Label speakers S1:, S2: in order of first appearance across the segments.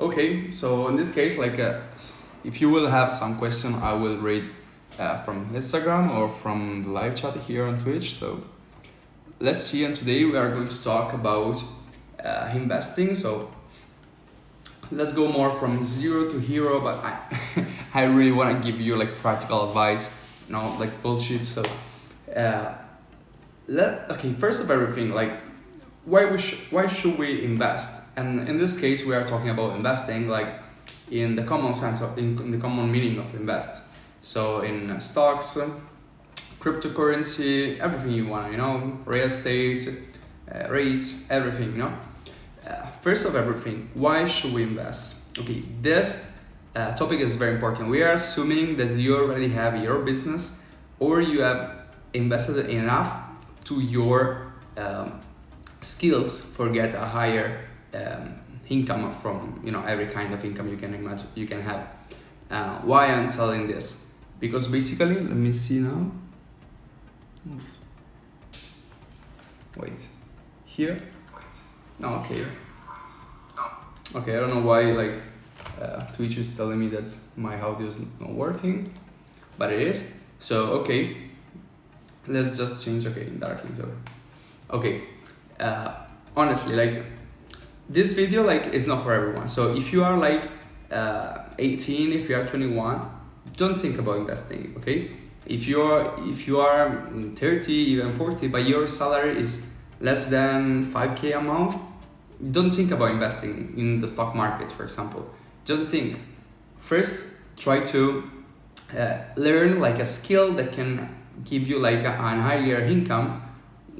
S1: Okay, so in this case, if you will have some question, I will read from Instagram or from the live chat here on Twitch. So let's see, and today we are going to talk about investing. So let's go more from zero to hero, but I really want to give you like practical advice, like bullshit. So okay, first of everything, like why should we invest? And in this case, we are talking about investing like in the common sense of in the common meaning of invest. So in stocks, cryptocurrency, everything you want, real estate, rates, everything, First of everything, why should we invest? Okay, this topic is very important. We are assuming that you already have your business or you have invested enough to your skills for get a higher income from every kind of income you can imagine you can have. Why I'm telling this? Because basically, let me see now. Wait, here? No, okay. Okay, I don't know why Twitch is telling me that my audio is not working, but it is. So okay, let's just change. Okay, directly. So okay, honestly, this video is not for everyone. So if you are 18, if you are 21, don't think about investing. Okay, if you are 30, even 40, but your salary is less than 5k a month, don't think about investing in the stock market, for example. Don't think. First, try to learn a skill that can give you a higher income,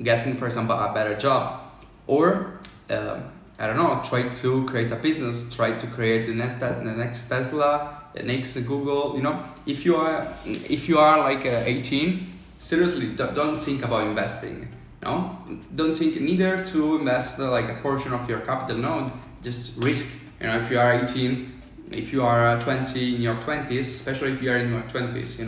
S1: getting, for example, a better job, or I don't know, try to create a business, try to create the next Tesla, the next Google. If you are 18, seriously, don't think about investing. No, don't think neither to invest a portion of your capital. No, just risk. If you are 18, if you are 20 in your 20s, especially if you are in your 20s,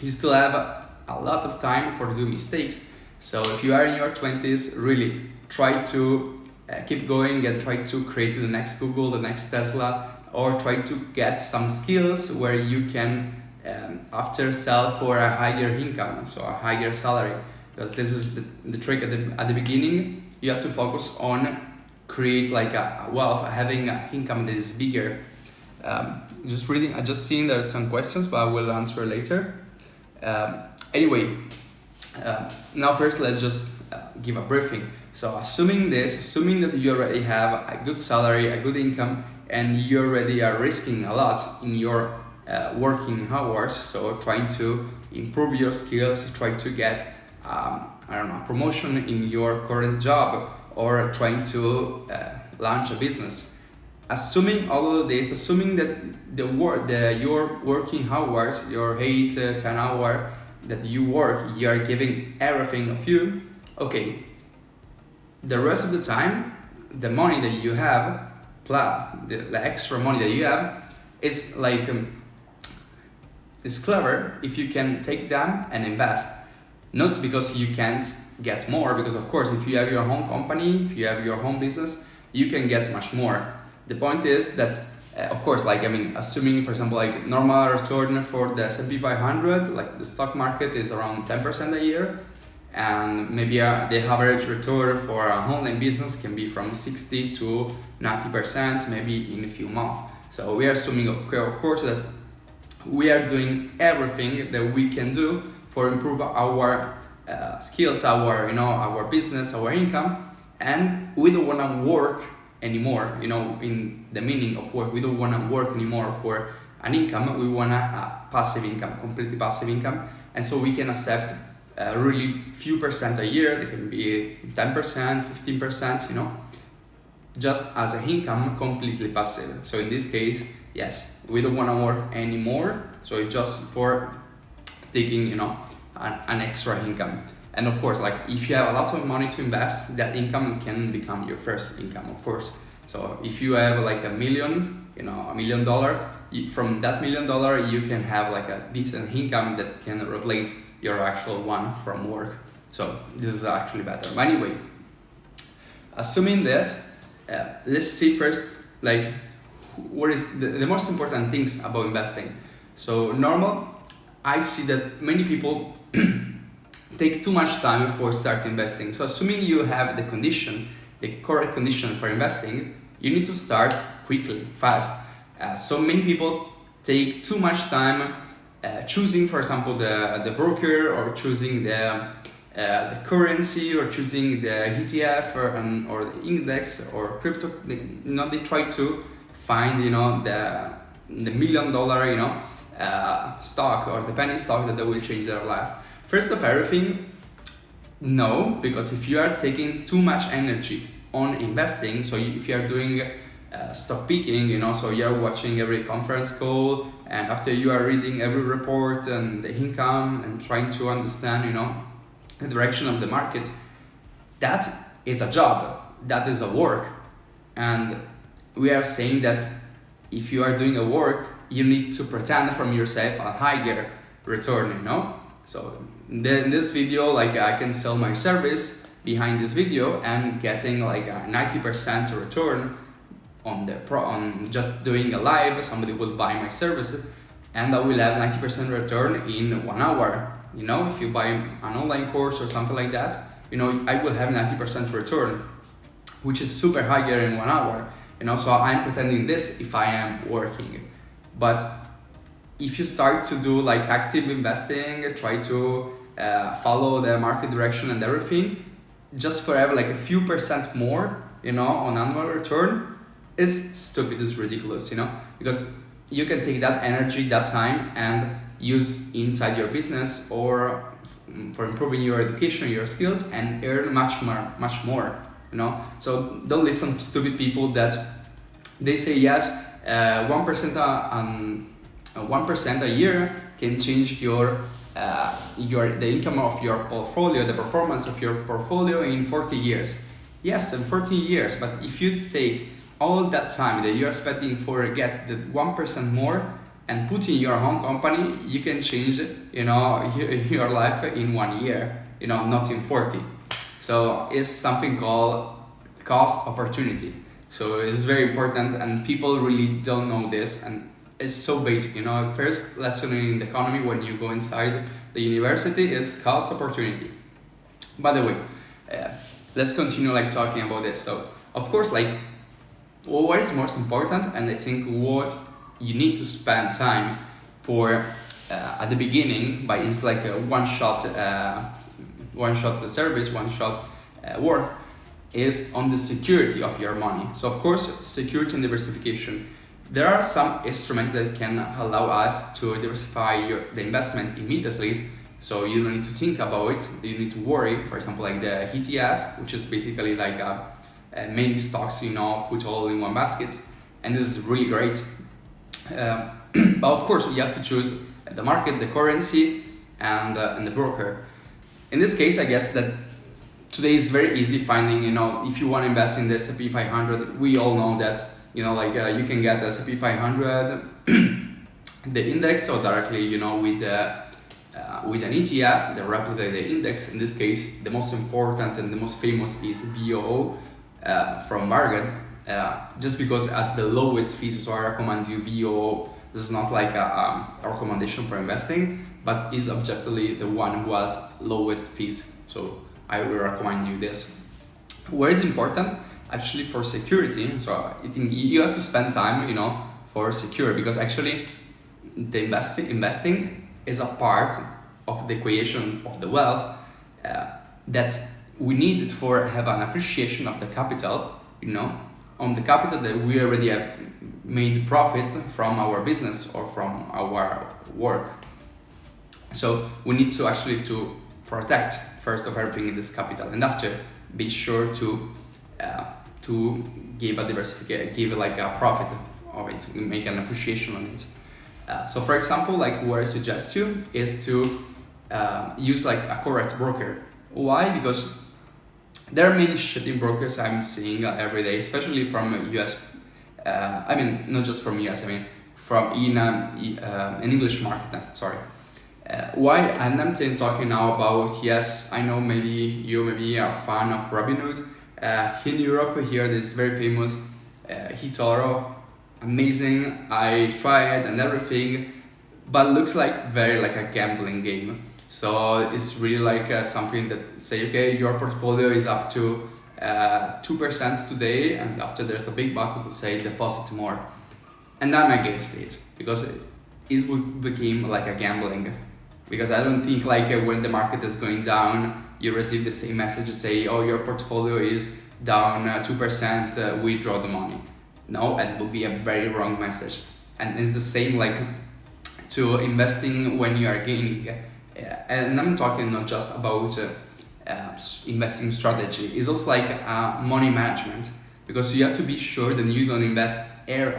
S1: you still have a lot of time for do mistakes. So if you are in your 20s, really try to keep going and try to create the next Google, the next Tesla, or try to get some skills where you can after sell for a higher income, so a higher salary. Because this is the trick at the beginning. You have to focus on create a wealth, having an income that is bigger. Just reading, I just seen there's some questions, but I will answer later. Anyway, now first let's just give a briefing. So assuming that you already have a good salary, a good income, and you already are risking a lot in your working hours, so trying to improve your skills, try to get a promotion in your current job, or trying to launch a business. Assuming all of this, assuming that your working hours, your 8-10 hours that you work, you are giving everything of you. Okay, the rest of the time, the money that you have, plus the extra money that you have, is it's clever if you can take them and invest. Not because you can't get more, because of course, if you have your own company, if you have your own business, you can get much more. The point is that, of course, assuming, for example, normal return for the S&P 500, the stock market is around 10% a year, and maybe the average return for an online business can be from 60 to 90%, maybe in a few months. So we are assuming, of course, that we are doing everything that we can do for improve our skills, our business, our income, and we don't want to work anymore. In the meaning of work, we don't want to work anymore for an income. We want a passive income, completely passive income, and so we can accept really few percent a year. They can be 10%, 15%. Just as an income, completely passive. So in this case, yes, we don't want to work anymore. So it's just for taking an extra income. And of course, if you have a lot of money to invest, that income can become your first income, of course. So if you have $1 million, $1 million, from that $1 million you can have a decent income that can replace your actual one from work. So this is actually better. But anyway, assuming this, let's see first what is the most important things about investing. So I see that many people take too much time before start investing. So assuming you have the correct condition for investing, you need to start quickly, fast. So many people take too much time choosing, for example, the broker, or choosing the currency, or choosing the ETF, or the index, or crypto. They try to find the $1 million stock, or the penny stock that will change their life. First of everything, no, because if you are taking too much energy on investing, so if you are doing stock picking, so you are watching every conference call, and after you are reading every report and the income and trying to understand, the direction of the market, that is a job, that is a work. And we are saying that if you are doing a work, you need to pretend from yourself a higher return, So in this video, like, I can sell my service behind this video and getting like a 90% return on just doing a live. Somebody will buy my services and I will have 90% return in 1 hour. If you buy an online course or something like that, I will have 90% return, which is super higher in 1 hour. So I'm pretending this if I am working. But if you start to do like active investing, try to follow the market direction and everything, just for have like a few percent more, on annual return, is stupid, is ridiculous, because you can take that energy, that time, and use inside your business, or for improving your education, your skills, and earn much more, So don't listen to stupid people that they say yes, 1% a year can change the income of your portfolio, the performance of your portfolio in 40 years. Yes, in 40 years, but if you take all that time that you are spending for get the 1% more and put in your own company, you can change, your life in 1 year, not in 40. So it's something called cost opportunity. So it's very important, and people really don't know this, and it's so basic, First lesson in the economy when you go inside the university is cost opportunity. By the way, let's continue like talking about this. So of course, like, what is most important, and I think what you need to spend time for at the beginning, but it's like a one-shot service, one-shot work, is on the security of your money. So of course, security and diversification. There are some instruments that can allow us to diversify the investment immediately, so you don't need to think about it, you need to worry. For example, like the ETF, which is basically like many stocks, put all in one basket, and this is really great. But of course, you have to choose the market, the currency, and the broker. In this case, I guess that today is very easy finding, if you want to invest in the S&P 500, we all know that, you can get S&P 500, the index, or directly, with an ETF that replicate the index. In this case, the most important and the most famous is VOO from Market, just because as the lowest fees, so I recommend you VOO. This is not like a recommendation for investing, but is objectively the one who has lowest fees. So I will recommend you this. What is important actually for security? So I think you have to spend time, for secure, because actually the investing is a part of the equation of the wealth that we need it for have an appreciation of the capital, on the capital that we already have made profit from our business or from our work. So we need to actually to protect first of everything in this capital, and after be sure to give a diversification, give like a profit of it, make an appreciation on it. So for example, like what I suggest you is to use like a correct broker. Why? Because there are many shitty brokers I'm seeing every day, especially from US. Not just from US. From in an English market. Sorry. Why? And I'm talking now about, yes, I know maybe you are a fan of Robinhood. In Europe, here this very famous eToro amazing, I tried and everything, but it looks like very like a gambling game. So it's really like something that say, okay, your portfolio is up to 2% today, and after there's a big button to say deposit more. And I'm against it, because it would become like a gambling. Because I don't think like when the market is going down, you receive the same message to say, oh, your portfolio is down 2%, withdraw the money. No, it would be a very wrong message. And it's the same like to investing when you are gaining. And I'm talking not just about investing strategy, it's also like money management, because you have to be sure that you don't invest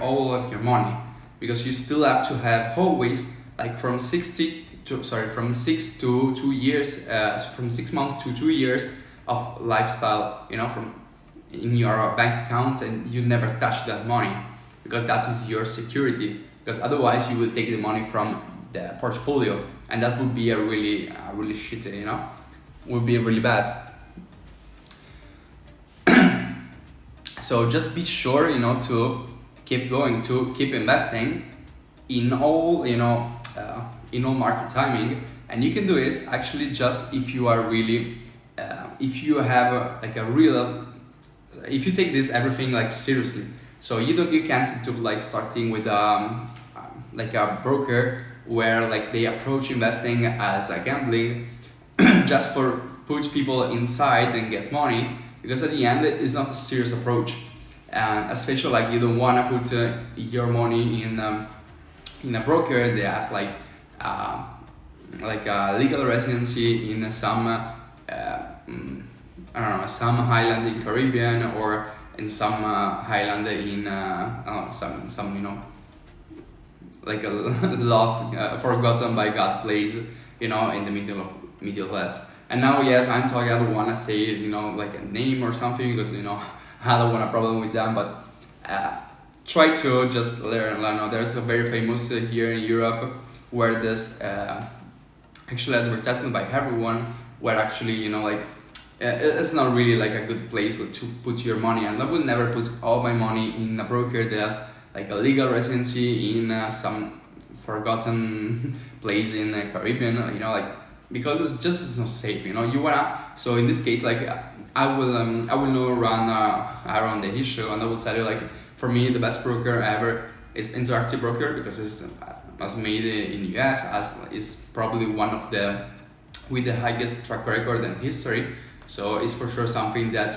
S1: all of your money, because you still have to have always like from 6 to 2 years, from 6 months to 2 years of lifestyle, from in your bank account, and you never touch that money, because that is your security. Because otherwise you will take the money from the portfolio, and that would be a really shitty, would be really bad. So just be sure, to keep going, to keep investing in all, in all market timing. And you can do this actually just if you are really, if you have if you take this everything like seriously. So you can't do like starting with like a broker where like they approach investing as a gambling just for put people inside and get money, because at the end it's not a serious approach. And especially like you don't want to put your money in a broker that has like a legal residency in some I don't know, some island in Caribbean, or in some island in some like a lost, forgotten by God place, in the middle West. And now, yes, I'm talking, I don't want to say, like a name or something, because, I don't want a problem with them, but try to just learn. There's a very famous here in Europe where this actually advertisement by everyone, where actually, it's not really like a good place to put your money, and I will never put all my money in a broker that's like a legal residency in some forgotten place in the Caribbean, because it's not safe, you wanna. So in this case, like I will not run around the issue, and I will tell you, like, for me the best broker ever is Interactive Broker, because it's was made in US, as is probably one of the with the highest track record and history. So it's for sure something that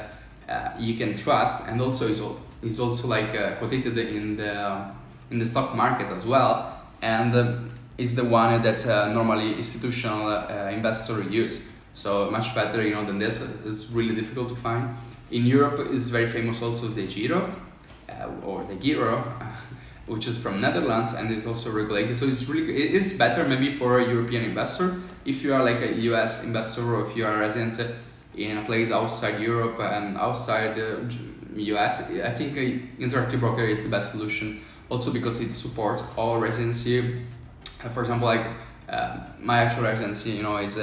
S1: you can trust, and also is also like quoted in the stock market as well, and is the one that normally institutional investors use. So much better, than this. It's really difficult to find. In Europe, is very famous also the Giro, or the Giro, which is from Netherlands, and is also regulated. So it is better maybe for a European investor. If you are like a US investor, or if you are a resident in a place outside Europe and outside US, I think Interactive Broker is the best solution. Also because it supports all residency. For example, like my actual residency, is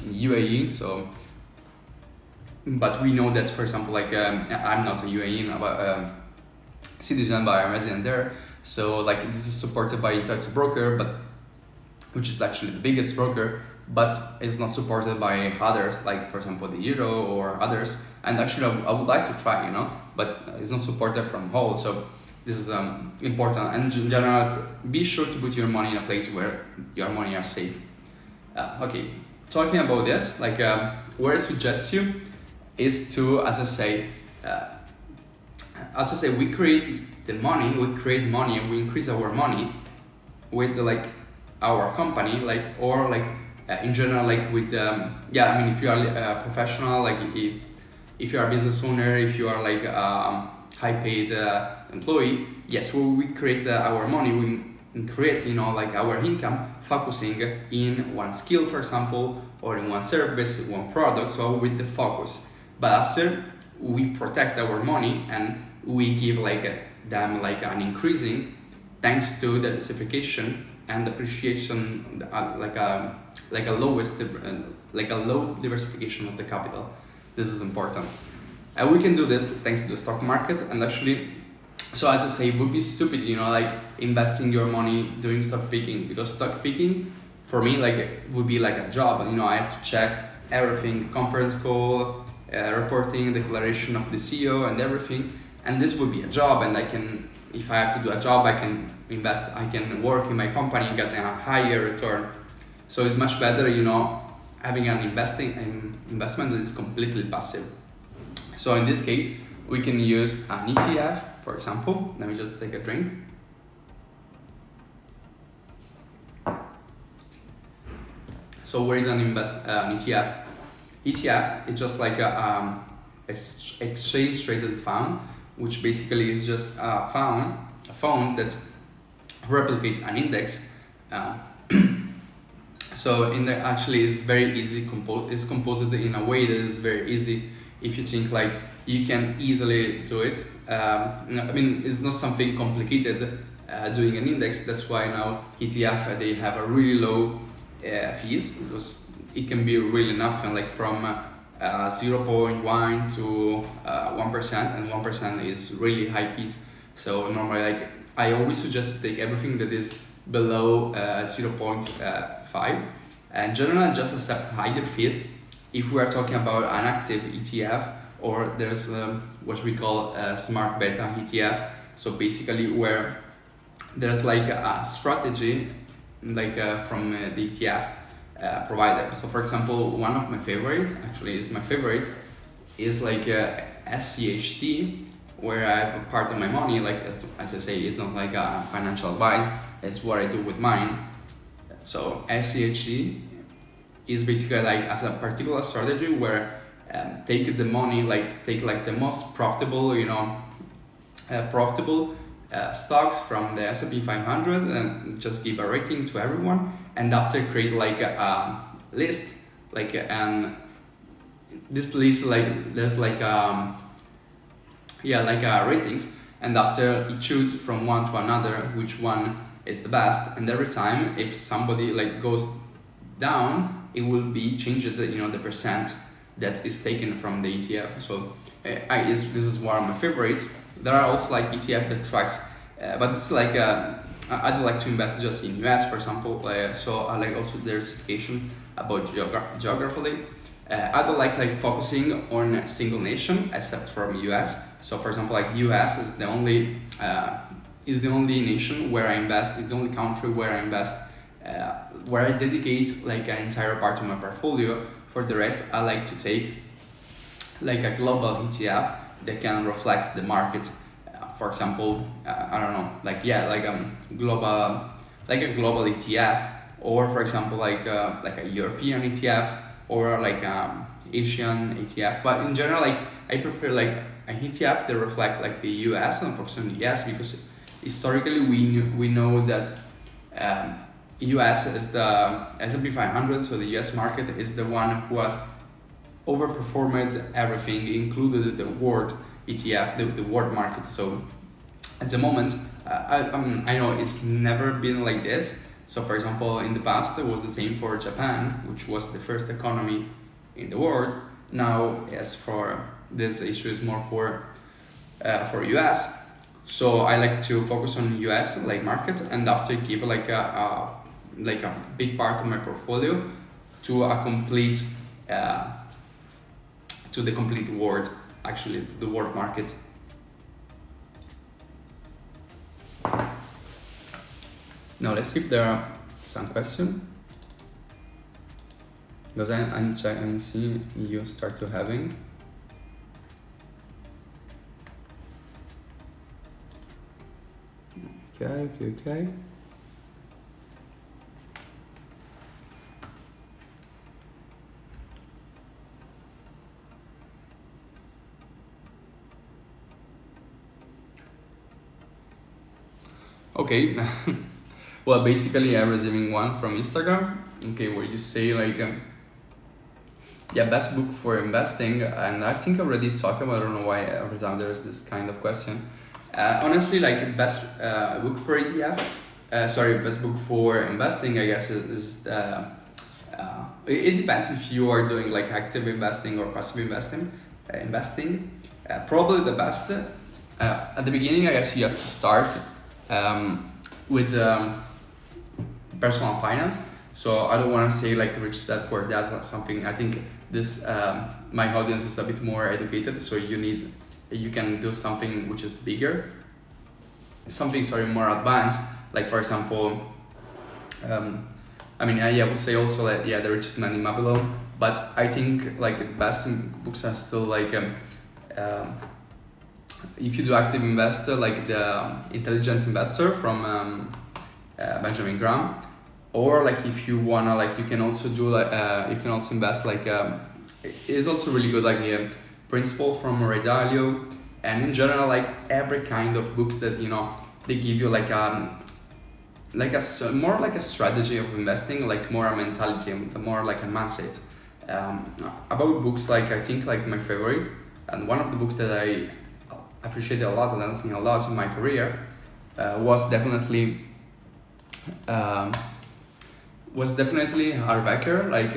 S1: UAE. So, but we know that, for example, like I'm not a UAE, but citizen, but I'm resident there. So like this is supported by Interactive Broker, but which is actually the biggest broker, but it's not supported by others, like for example the Euro or others. And actually I would like to try, but it's not supported from all. So this is important. And in general, be sure to put your money in a place where your money are safe. Okay, talking about this, like where I suggest you is to, as I say, we create the money, we increase our money with like our company, like, or like in general, like with if you are a professional, like if you are a business owner, if you are like a high paid employee, yes, we create our money, we create like our income focusing in one skill, for example, or in one service, one product, so with the focus. But after we protect our money and we give them an increasing, thanks to the diversification and appreciation, like a low diversification of the capital. This is important, and we can do this thanks to the stock market. And actually, So as I say, it would be stupid, like investing your money doing stock picking, because stock picking for me like it would be like a job. I have to check everything, conference call, reporting, declaration of the CEO and everything. And this would be a job, and if I have to do a job, I can invest, I can work in my company and get a higher return. So it's much better, having an investment that is completely passive. So in this case, we can use an ETF, for example. Let me just take a drink. So where is an ETF? ETF is just like a exchange traded fund, which basically is just a fund that replicates an index. So in there actually is very easy. It's composed in a way that is very easy. If you think like you can easily do it. It's not something complicated doing an index. That's why now ETF they have a really low fees, because it can be really nothing, like from 0.1 to 1%, and 1% is really high fees. So normally, like I always suggest to take everything that is below 0.5, and generally just accept higher fees if we are talking about an active ETF, or there's what we call a smart beta ETF. So basically where there's like a strategy like from the ETF provider. So for example, one of my favorite, actually is my favorite, is like SCHT, where I have a part of my money, like as I say, it's not like a financial advice, it's what I do with mine. So SCHT is basically like as a particular strategy where take the money, take the most profitable, stocks from the S&P 500 and just give a rating to everyone, and after create like a list, this list, like there's ratings, and after you choose from one to another which one is the best, and every time if somebody like goes down, it will be changed, the percent that is taken from the ETF. So this is one of my favorites. There are also like ETF that tracks, but it's like I'd like to invest just in US, for example. So I like also diversification about geographically. I don't like focusing on a single nation except from US. So for example, like US is the only nation where I invest. It's the only country where I invest, where I dedicate like an entire part of my portfolio. For the rest, I like to take like a global ETF that can reflect the market. For example, I don't know, like a global ETF, or for example like a European ETF, or like Asian ETF. But in general, like I prefer like an ETF that reflect like the US, and focus on the US, because historically we know that US is the S&P 500, so the US market is the one who has overperformed everything, included the world ETF, the world market. So at the moment, I know it's never been like this. So for example, in the past it was the same for Japan, which was the first economy in the world. Now, yes, for this issue is more for US. So I like to focus on US like market, and after give like a big part of my portfolio to a complete to the complete world, actually the world market. Now let's see if there are some questions, because I'm checking and see you start to having. Okay. Okay. Well, basically I'm receiving one from Instagram, okay, where you say like best book for investing, and I think I already talked about, I don't know why every time there's this kind of question. Honestly, like best book for ETF, best book for investing, I guess is it depends if you are doing like active investing or passive investing. Probably the best At the beginning, I guess you have to start with personal finance. So I don't want to say like rich dad poor dad or something. I think this my audience is a bit more educated, so you can do something which is bigger, something more advanced. Like for example, I would say also that the richest man in Babylon. But I think like the best books are still like if you do active investor, like the Intelligent Investor from Benjamin Graham, or like if you wanna like you can also do like you can also invest like it's also really good like the Principle from Ray Dalio, and in general like every kind of books that they give you like more like a strategy of investing, like more a mentality, more like a mindset. About books, like I think like my favorite and one of the books that I appreciated a lot and helped me a lot in my career was definitely Harbecker, like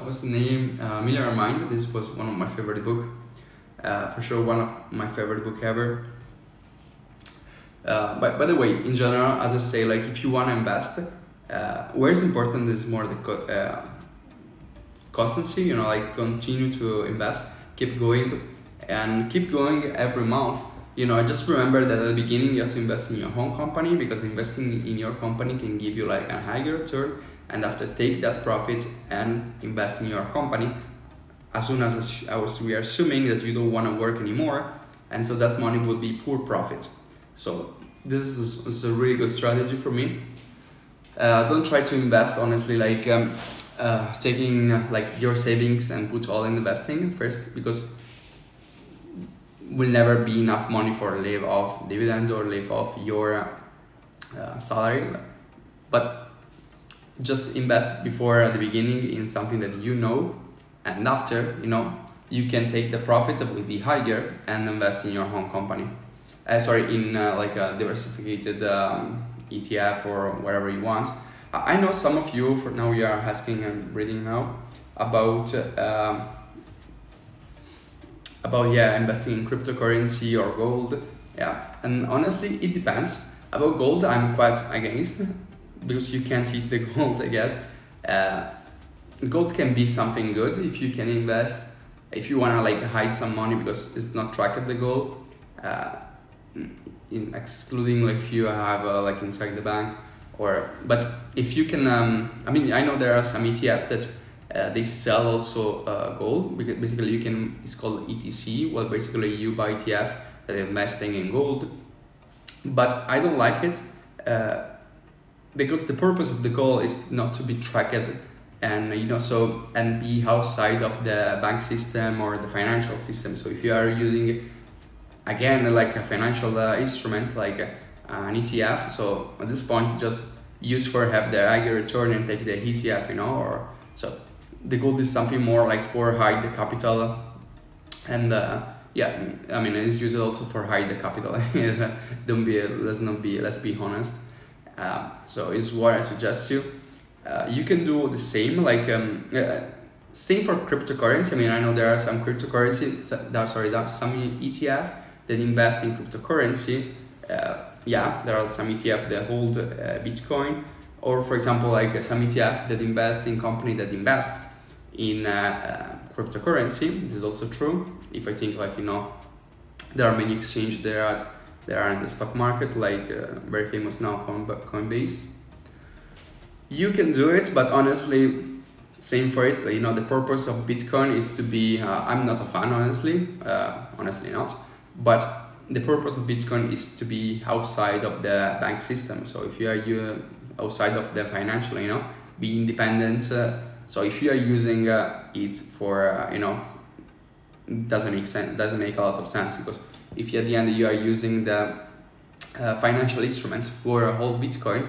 S1: what's the name, Millionaire Mind. This was one of my favorite book, for sure one of my favorite book ever. But by the way, in general, as I say, like if you want to invest, where is important is more the constancy, like continue to invest, keep going every month. I just remember that at the beginning you have to invest in your own company, because investing in your company can give you like a higher return, and after take that profit and invest in your company as soon as we are assuming that you don't want to work anymore, and so that money will be pure profit. So this is a really good strategy for me. Don't try to invest honestly like taking like your savings and put all in investing first, because will never be enough money for live off dividends or live off your salary. But just invest before at the beginning in something that and after you can take the profit that will be higher and invest in your own company. In like a diversified ETF or whatever you want. I know some of you for now you are asking and reading now about investing in cryptocurrency or gold. And honestly it depends. About gold I'm quite against, because you can't eat the gold, I guess. Gold can be something good if you can invest, if you want to like hide some money because it's not tracked the gold, in excluding like if you have like inside the bank, but if you can I know there are some ETF that they sell also gold, because basically it's called ETC. Well, basically you buy ETF that are investing in gold, but I don't like it because the purpose of the gold is not to be tracked and and be outside of the bank system or the financial system. So if you are using again like a financial instrument like an ETF, so at this point just use for have the higher return and take the ETF, or so the gold is something more like for hide the capital, and it's used also for hide the capital. Let's be honest. So it's what I suggest you. You can do the same, like same for cryptocurrency. I know there are some cryptocurrency, some ETF that invest in cryptocurrency. There are some ETF that hold Bitcoin, or for example, like some ETF that invest in company that invest in cryptocurrency. This is also true. If I think like there are many exchanges there are in the stock market, like very famous now Coinbase. You can do it, but honestly, same for it. The purpose of Bitcoin is to be. I'm not a fan, honestly not. But the purpose of Bitcoin is to be outside of the bank system. So if you are outside of the financial, be independent. So if you are using it for, doesn't make sense. Doesn't make a lot of sense, because if at the end you are using the financial instruments for a whole Bitcoin,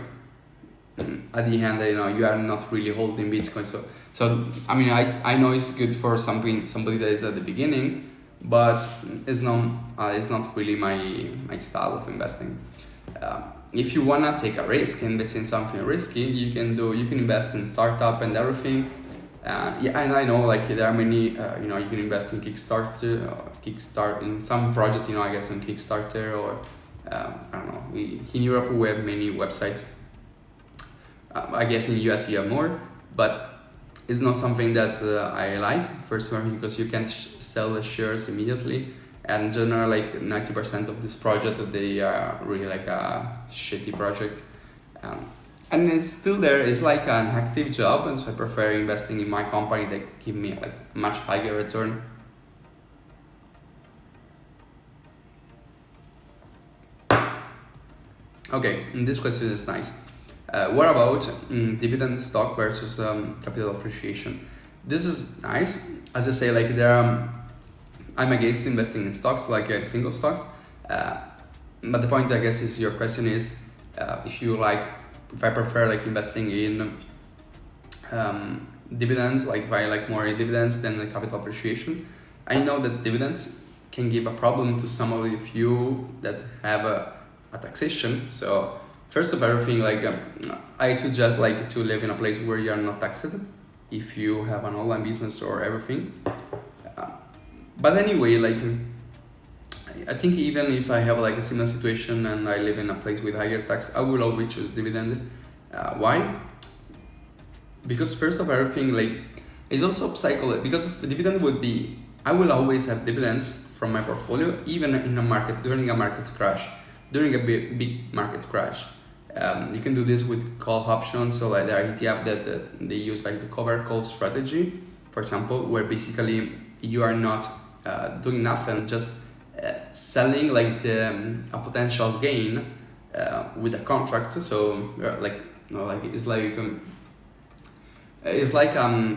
S1: at the end you are not really holding Bitcoin. So I know it's good for somebody that is at the beginning, but it's not really my style of investing. If you wanna take a risk, invest in something risky, you can invest in startup and everything. Yeah, and I know like there are many, you know, you can invest in Kickstarter in some project, you know, I guess on Kickstarter or I don't know. In Europe we have many websites. I guess in the US you have more, but it's not something that I like. First of all, because you can't sell the shares immediately, and in general, like 90% of this project, they are really like a shitty project. And it's still there. It's like an active job, and so I prefer investing in my company that give me like much higher return. Okay, this question is nice. What about dividend stock versus capital appreciation? This is nice. As I say, like I'm against investing in stocks, like single stocks. But the point, I guess, is your question is if I prefer like investing in dividends, like if I like more dividends than the capital appreciation. I know that dividends can give a problem to some of you that have a taxation. So first of everything, like I suggest like to live in a place where you are not taxed if you have an online business or everything. But anyway, like I think even if I have like a similar situation and I live in a place with higher tax, I will always choose dividend. Why? Because first of everything, like it's also psychological. Because dividend would be, I will always have dividends from my portfolio, even in a market, during a market crash, during a big market crash. You can do this with call options. So like there are ETF that they use like the cover call strategy, for example, where basically you are not doing nothing, just selling like a potential gain with a contract. So like it's like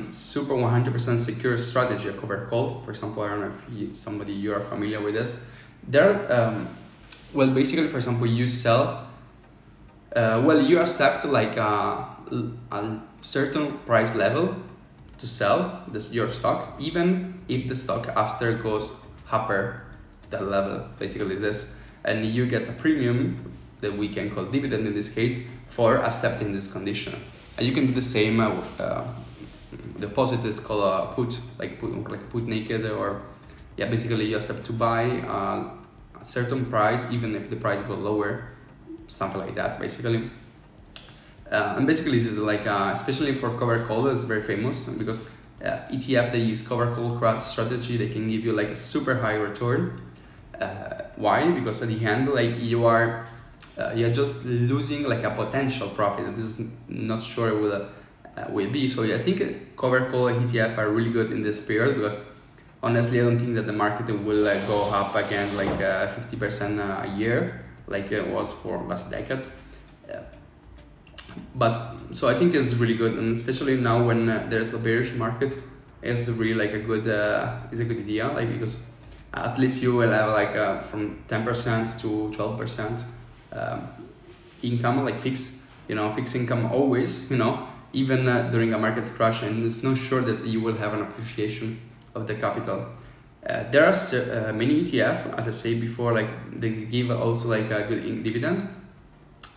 S1: super 100% secure strategy, a cover call, for example. I don't know if you are familiar with this. Well, basically, for example, you sell. You accept like a certain price level to sell your stock, even if the stock after goes upper that level. Basically, this, and you get a premium that we can call dividend in this case for accepting this condition. And you can do the same. The opposite is called a put, like put naked, or yeah, basically you accept to buy a certain price even if the price goes lower, something like that, basically. And basically this is like especially for cover call, is very famous because ETF, they use cover call strategy. They can give you like a super high return. Why? Because at the end, like you're just losing like a potential profit. This is not sure will be. So I think cover call ETF are really good in this period, because honestly I don't think that the market will go up again like 50% a year like it was for last decade. But so I think it's really good, and especially now when there's the bearish market, it's really like a good idea, like because at least you will have like from 10% to 12% income, like fixed income always, even during a market crash, and it's not sure that you will have an appreciation of the capital. There are many ETF, as I said before, like they give also like a good dividend.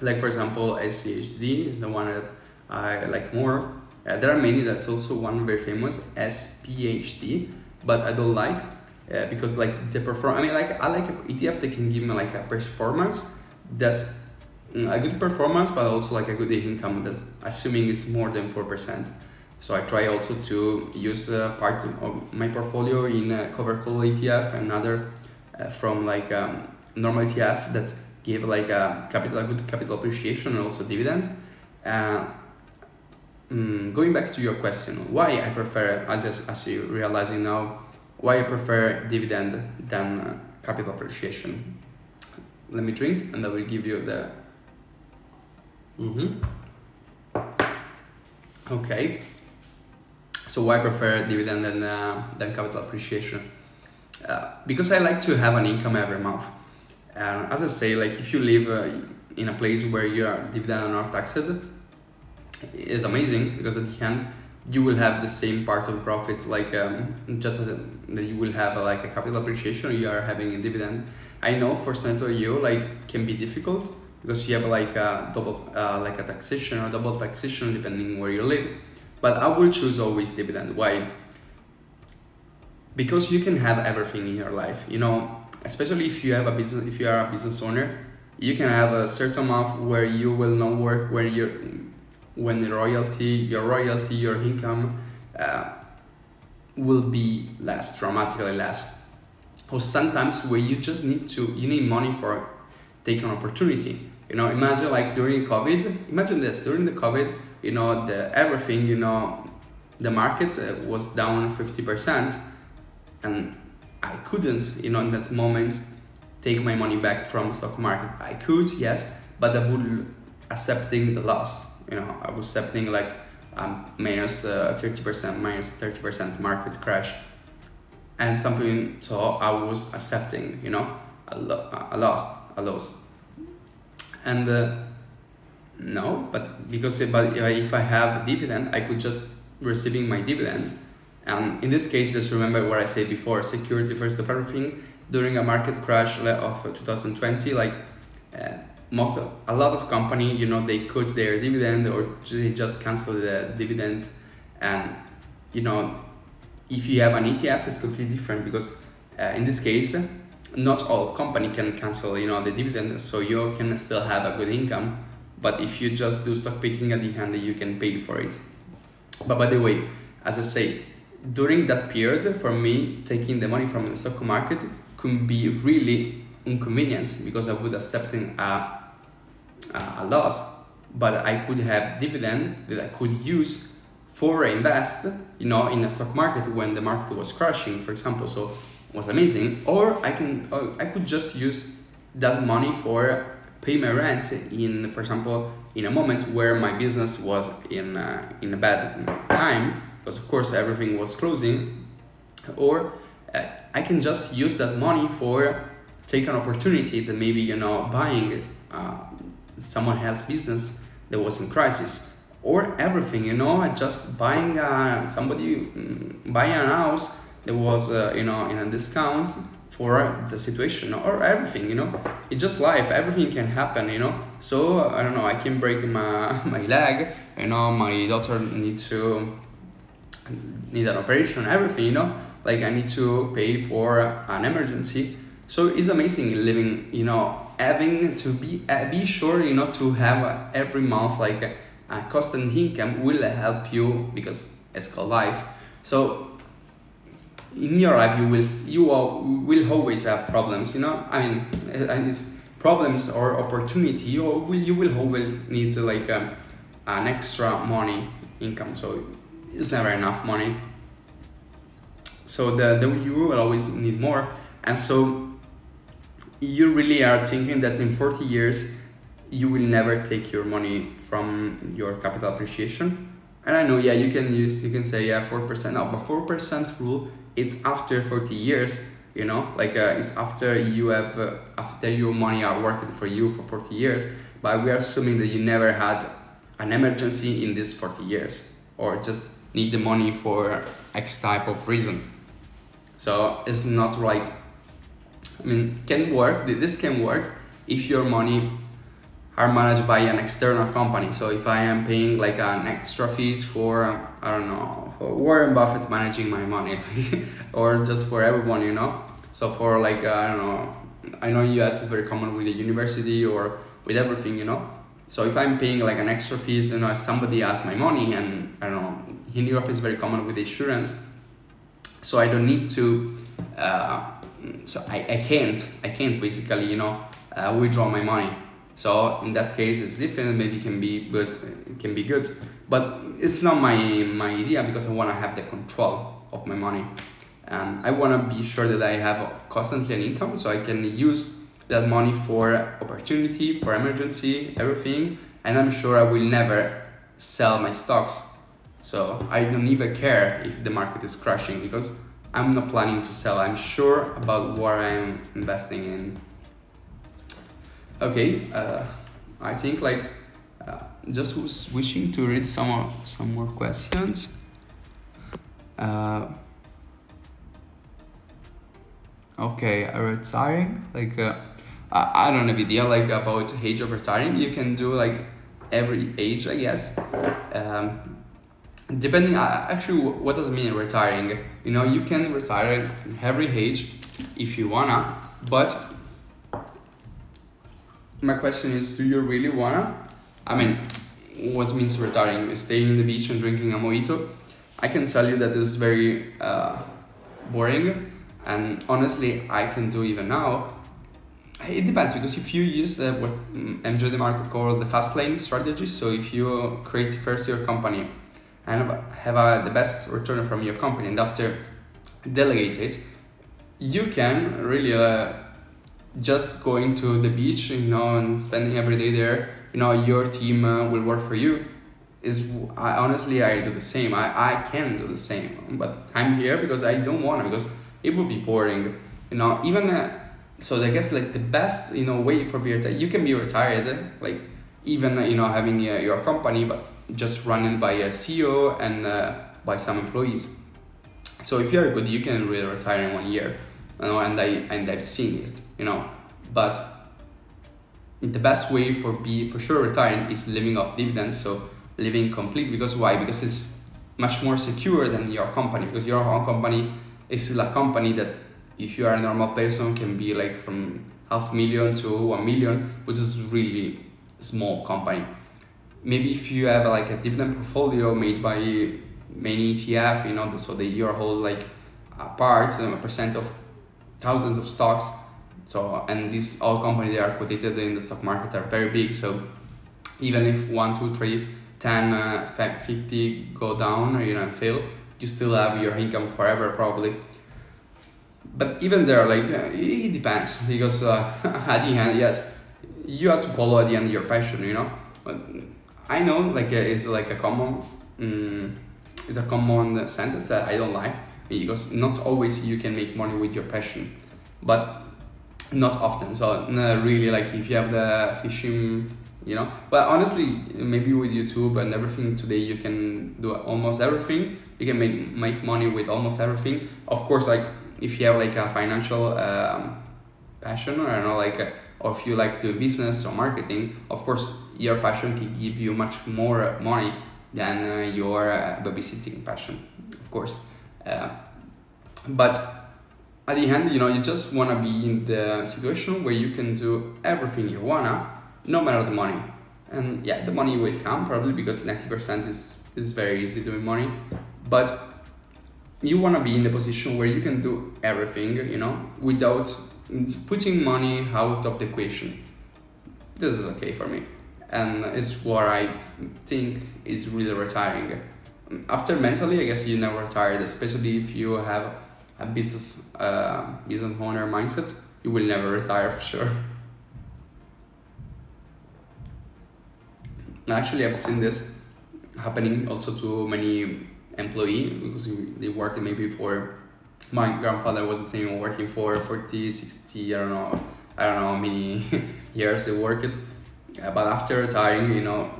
S1: Like for example, SCHD is the one that I like more. There are many. That's also one very famous, SPHD, but I don't like because like the I like ETF that can give me like a performance that's a good performance, but also like a good income that assuming is more than 4%. So I try also to use part of my portfolio in cover call ETF and other from like normal ETF that give like a good capital appreciation and also dividend. Going back to your question, why I prefer, as you're realizing now, why I prefer dividend than capital appreciation. Let me drink and I will give you the... Okay. So why I prefer dividend than capital appreciation? Because I like to have an income every month. As I say, like if you live in a place where your dividend are not taxed, it's amazing, because at the end you will have the same part of profits, like just as that you will have like a capital appreciation you are having a dividend. I know for Central EU like can be difficult because you have like a double like a taxation or double taxation depending where you live. but I will choose always dividend. Why? Because you can have everything in your life, you know, especially if you have a business, if you are a business owner, you can have a certain amount where you will not work, where when your royalty, your income will be less, dramatically less. Or sometimes where you just you need money for take an opportunity. You know, imagine like during COVID, imagine this, during the COVID, you know, everything, you know, the market was down 50%, and I couldn't, you know, in that moment take my money back from stock market. I could, yes, but I would accepting the loss. You know, I was accepting like minus 30% market crash and something. So I was accepting, you know, a loss. And no, but if I have a dividend, I could just receiving my dividend. And in this case, just remember what I said before: security first of everything. During a market crash of 2020, like a lot of company, you know, they cut their dividend or they just cancel the dividend. And you know, if you have an ETF, it's completely different, because in this case, not all company can cancel, you know, the dividend, so you can still have a good income. But if you just do stock picking at the end, you can pay for it. But by the way, as I say, during that period, for me, taking the money from the stock market could be really inconvenience, because I would accepting a loss, but I could have dividend that I could use for invest, you know, in the stock market when the market was crashing, for example. So it was amazing. Or I could just use that money for pay my rent for example, in a moment where my business was in a bad time, because of course everything was closing. Or I can just use that money for take an opportunity that maybe, you know, buying someone else's business that was in crisis, or everything, you know, just buying buying a house that was you know, in a discount for the situation, or everything, you know. It's just life, everything can happen, you know. So I don't know, I can break my leg, you know, my daughter need an operation, everything, you know, like I need to pay for an emergency. So it's amazing living, you know, having to be sure, you know, to have every month like a constant income will help you, because it's called life. So in your life you will always have problems, you know. I mean, it's problems or opportunity. You will always need like an extra money income. So it's never enough money. So you will always need more. And so you really are thinking that in 40 years you will never take your money from your capital appreciation. And I know, yeah, you can say, yeah, 4%. No, but 4% rule, it's after 40 years, you know, like it's after you have after your money are working for you for 40 years. But we are assuming that you never had an emergency in these 40 years, or just need the money for X type of reason. So it's not like, I mean, this can work if your money are managed by an external company. So if I am paying like an extra fees for, I don't know, for Warren Buffett managing my money, or just for everyone, you know. So for like, I don't know, I know US is very common with the university or with everything, you know. So if I'm paying like an extra fees, you know, somebody has my money, and I don't know, in Europe it's very common with insurance. So I don't need to, so I can't basically, you know, withdraw my money. So in that case, it's different. Maybe it can be good, but it's not my idea, because I want to have the control of my money, and I want to be sure that I have constantly an income, so I can use that money for opportunity, for emergency, everything. And I'm sure I will never sell my stocks. So I don't even care if the market is crashing, because I'm not planning to sell. I'm sure about what I'm investing in. Okay, I think like just wishing to read some more questions. Okay, retiring, like I don't have idea like about age of retiring. You can do like every age, I guess. depending, actually, what does it mean retiring? You know, you can retire at every age if you wanna, but my question is, do you really wanna? I mean, what means retiring? Staying on the beach and drinking a mojito? I can tell you that this is very boring, and honestly, I can do even now. It depends, because if you use what MJ DeMarco called the fast lane strategy, so if you create first your company and have the best return from your company, and after delegate it, you can really just going to the beach, you know, and spending every day there. You know, your team will work for you. Honestly, I do the same. I can do the same, but I'm here because I don't want to, because it would be boring. You know, even so I guess like the best, you know, way for be retired, you can be retired, like even, you know, having your company, but just running by a CEO and by some employees. So if you're good, you can really retire in 1 year, you know, and I've seen it, you know. But the best way for sure retiring is living off dividends, so living complete. Because why? Because it's much more secure than your company, because your own company is still a company that, if you are a normal person, can be like from 500,000 to 1 million, which is really small company. Maybe if you have like a dividend portfolio made by many ETF, you know, so that you hold like a percent of thousands of stocks. So, and these all companies that are quoted in the stock market are very big. So even if 1, 2, 3, 10, 50 go down, you know, and fail, you still have your income forever probably. But even there, like it depends, because at the end, yes, you have to follow at the end your passion, you know. But I know like it's like a common, it's a common sentence that I don't like, because not always you can make money with your passion, but not often. So really, like if you have the fishing, you know. But honestly, maybe with YouTube and everything today, you can do almost everything. You can make money with almost everything. Of course, like if you have like a financial passion, or I don't know, like or if you like to do business or marketing, of course your passion can give you much more money than your babysitting passion, of course. But at the end, you know, you just want to be in the situation where you can do everything you wanna, no matter the money. And yeah, the money will come probably, because 90% is very easy doing money, but you want to be in the position where you can do everything, you know, without putting money out of the equation. This is okay for me, and it's what I think is really retiring. After mentally, I guess you never retired, especially if you have a business owner mindset. You will never retire for sure. Actually, I've seen this happening also to many employee, because they work maybe for, my grandfather was the same, working for 40, 60, I don't know how many years they worked. But after retiring, you know,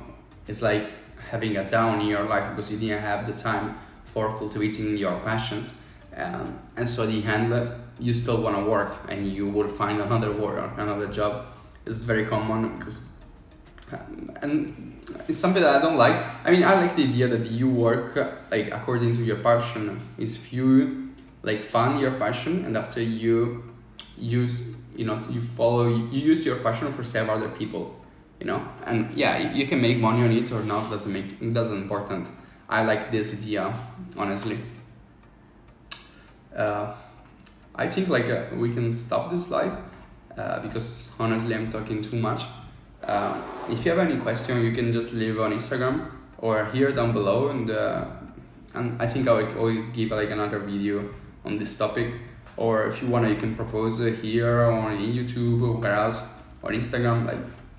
S1: it's like having a down in your life, because you didn't have the time for cultivating your passions. And so at the end, you still want to work, and you will find another job. It's very common, because and it's something that I don't like. I mean, I like the idea that you work like according to your passion. If you like find your passion, and after you use, you know, you use your passion for serve other people, you know. And yeah, you can make money on it or not, it doesn't important. I like this idea, honestly. I think like we can stop this live, because honestly I'm talking too much. If you have any question, you can just leave on Instagram or here down below, and I think I will give like another video on this topic. Or if you wanna, you can propose here on YouTube or where else, or Instagram. Like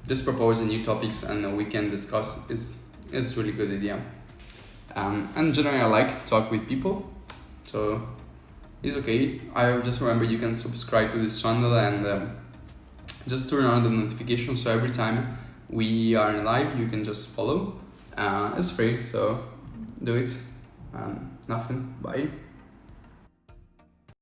S1: just propose new topics and we can discuss. It's really good idea. And generally I like to talk with people, so it's okay. I just remember you can subscribe to this channel and just turn on the notification, so every time we are in live you can just follow. It's free, so do it. Nothing. Bye.